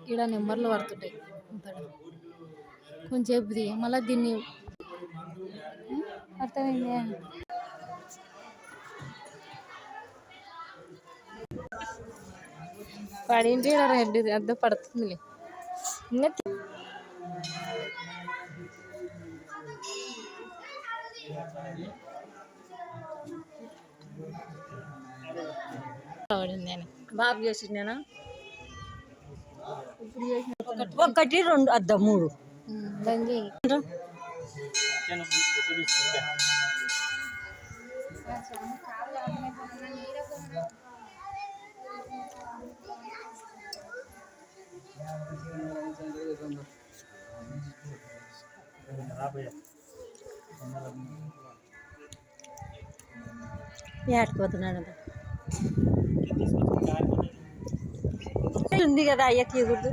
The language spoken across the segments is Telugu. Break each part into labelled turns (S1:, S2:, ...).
S1: ఈడ నెంబర్లు పడుతుంటాయి కొంచెంసేపు మళ్ళీ దీన్ని అర్థమైంది. పడింటి రెడ్డి అద్ద పడుతుందిలే ఇంకా
S2: బాబు చేసిందేనా ఒకటి రెండు అద్దం మూడు ఏటపోతున్నాడు ఉంది కదా అయ్యకి ఇవ్వద్దు.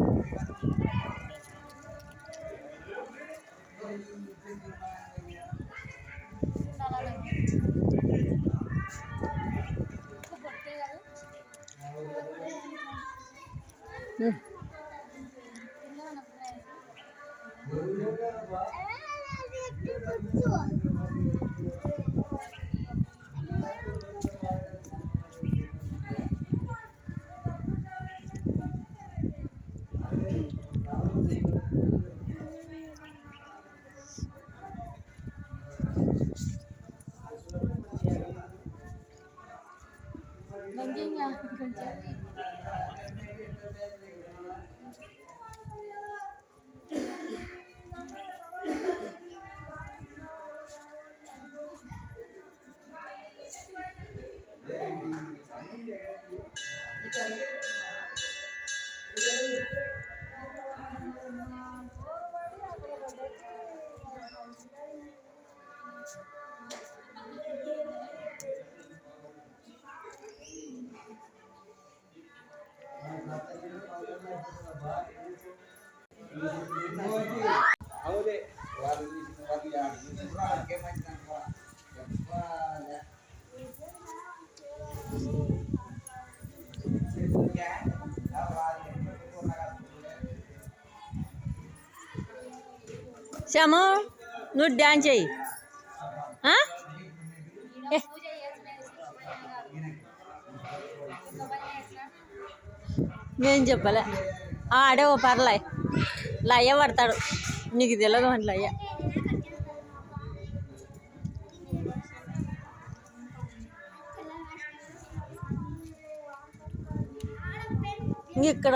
S2: శ్యాము నువ్వు డ్యాన్స్ చెయ్యి. నేను చెప్పలే ఆడే ఓ పర్లే లయ్య పడతాడు నీకు తెలియదు అంటే లయ్య ఇక్కడ